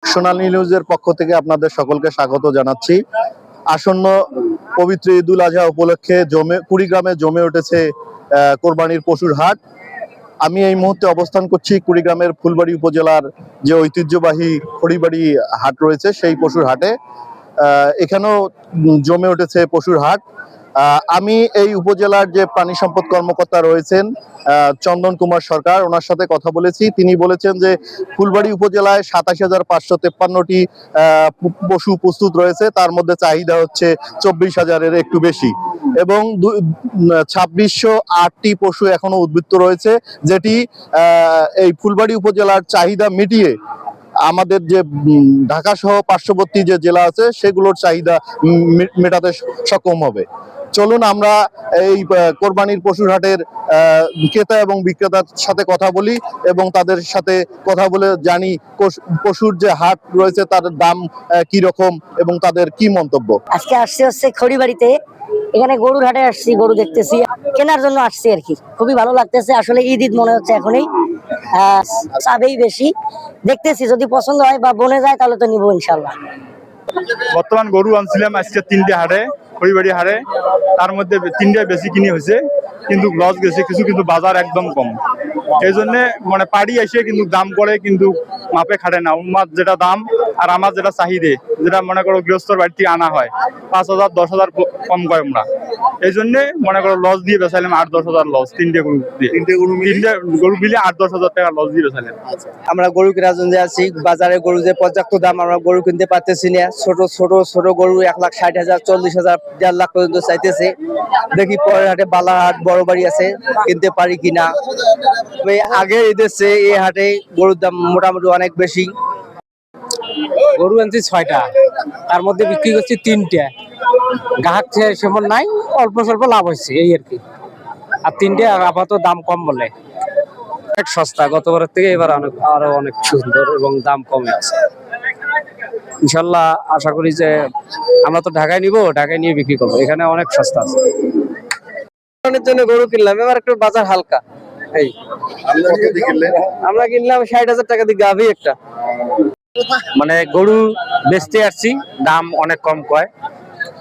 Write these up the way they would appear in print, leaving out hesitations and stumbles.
সোনালী নিউজের পক্ষ থেকে আপনাদের সকলকে স্বাগত জানাচ্ছি। আসন্ন পবিত্র ঈদুল আজহা উপলক্ষে কুড়িগ্রামে জমে উঠেছে কোরবানির পশুর হাট। আমি এই মুহূর্তে অবস্থান করছি কুড়িগ্রামের ফুলবাড়ি উপজেলার যে ঐতিহ্যবাহী খড়িবাড়ি হাট রয়েছে সেই পশুর হাটে। এখানেও জমে উঠেছে পশুর হাট। আমি এই উপজেলার যে প্রাণী সম্পদ কর্মকর্তা রয়েছেন চন্দন কুমার সরকার, ওনার সাথে কথা বলেছি। তিনি বলেছেন যে ফুলবাড়ি উপজেলায় ২৭,৫৫৩টি পশু প্রস্তুত রয়েছে, তার মধ্যে চাহিদা হচ্ছে ২৪,০০০-এর একটু বেশি, এবং ২৬০৮টি পশু এখনো উদ্বৃত্ত রয়েছে, যেটি এই ফুলবাড়ি উপজেলার চাহিদা মিটিয়ে আমাদের যে ঢাকা সহ পার্শ্ববর্তী যে জেলা আছে সেগুলোর চাহিদা মেটাতে সক্ষম হবে। চলুন আমরা এই কোরবানির পশুর হাটের ক্রেতা এবং বিক্রেতার সাথে কথা বলি এবং তাদের সাথে কথা বলে জানি পশুর যে হাট রয়েছে তার দাম কি রকম এবং তাদের কি মন্তব্য। আজকে আসছি হচ্ছে খড়িবাড়িতে, এখানে গরুর হাটে আসছি, গরু দেখতেছি, কেনার জন্য আসছি আর কি। খুবই ভালো লাগতেছে, আসলে ঈদ মনে হচ্ছে এখনই। চাবেই বেশি, দেখতেছি যদি পছন্দ হয় বা বনে যায় তাহলে তো নিবো ইনশাল্লাহ। বর্তমান গরু আনছিলাম আজকে 3টে হাটে, খড়িবাড়ি হাটে। তার মধ্যে 3টে বেশি কিনে হয়েছে, কিন্তু লস গেছে কিছু, কিন্তু বাজার একদম কম। এই জন্য মানে পাড়ি এসে কিন্তু দাম করে, কিন্তু মাপে খাটে না। উন্মাদ যেটা দাম আর আমার যেটা চাহিদা, যেটা মনে করো গৃহস্থর বাড়ি থেকে আনা হয় ৫,০০০ ১০,০০০ কম করে আমরা। এই জন্য মনে করো লস দিয়ে বেচাইলাম ৮-১০,০০০ লস। 3টে গরু দিয়ে, 3টে গরু মিলে ৮-১০,০০০ টাকা লস দিয়ে বেচাইলাম। আমরা গরু কেনার জন্য আছি, বাজারে গরু যে পর্যাপ্ত দাম, আমরা গরু কিনতে পারতেছি না। ছোট গরু ১,৬০,০০০, ৪০,০০০, ১.৫ লাখ পর্যন্ত চাইতেছে। দেখি পরের হাটে বালাহাট বড় বাড়ি আছে, কিনতে পারি কিনা। আগে ঈদের চেয়ে এই হাটে গরুর দাম মোটামুটি অনেক বেশি। গরু আনছি 6টা, তার মধ্যে বিক্রি করছি 3টে। গ্রাহক সেমন নাই, অল্প স্বল্প লাভ হয়েছে এই আর কি। আর 3টে আপাতত দাম কম বলে, অনেক সস্তা। গতবারের থেকে এবার আরো অনেক সুন্দর এবং দাম কমে আছে। ইনশাল্লাহ আশা করি যে আমরা তো ঢাকায় নিব, ঢাকায় নিয়ে বিক্রি করবো, এখানে অনেক সস্তা আছে। জন্য গরু কিনলাম, এবার একটু বাজার হালকা। এই আমরা কিনলাম ৬০,০০০ টাকা দিয়ে গাভী একটা। মানে গরু বেচতে আসছি, দাম অনেক কম কয়,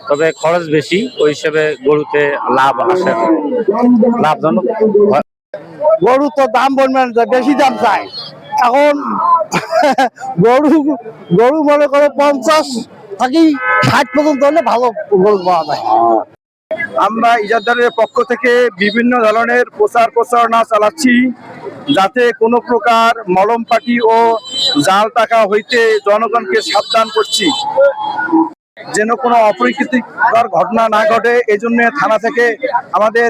তবে খরচ বেশি, ওই হিসেবে গরুতে লাভ আসে, লাভজনক। গরু তো দাম বলবেন, বেশি দাম চাই এখন। গরু মনে করে ৫০ থেকে ৬০ পর্যন্ত হলে ভালো গরু পাওয়া যায়। আমরা ইজারাদারের পক্ষ থেকে বিভিন্ন ধরনের প্রচারণা চালাচ্ছি, যাতে কোনো প্রকার মলম পাটি ও জাল টাকা হইতে জনগণকে সাবধান করছি, যেন কোনো অপ্রীতিকর ঘটনা না ঘটে। এই জন্য থানা থেকে আমাদের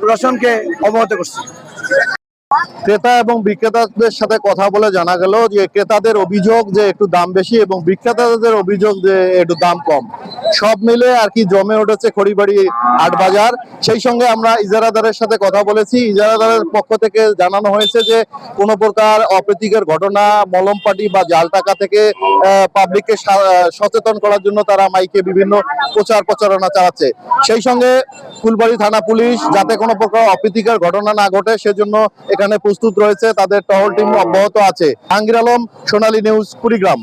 প্রশাসনকে অবগত করছি। ক্রেতা এবং বিক্রেতাদের সাথে কথা বলে জানা গেল যে ক্রেতাদের অভিযোগ যে একটু দাম বেশি এবং বিক্রেতাদের অভিযোগ যে একটু দাম কম। সব মিলে আর কি জমে উঠেছে খড়িবাড়ি হাট বাজার। সেই সঙ্গে আমরা ইজারাদারের সাথে কথা বলেছি। ইজারাদারের পক্ষ থেকে জানানো হয়েছে যে কোনো প্রকার অপ্রীতিকর ঘটনা, মলম পাটি বা জাল টাকা থেকে পাবলিককে সচেতন করার জন্য তারা মাইকে বিভিন্ন প্রচারণা চালাচ্ছে। সেই সঙ্গে ফুলবাড়ি থানা পুলিশ যাতে কোনো প্রকার অপ্রীতিকর ঘটনা না ঘটে সেজন্য এখানে প্রস্তুত রয়েছে, তাদের টহল টিম অব্যাহত আছে। জাহাঙ্গীর আলম, সোনালী নিউজ, কুড়িগ্রাম।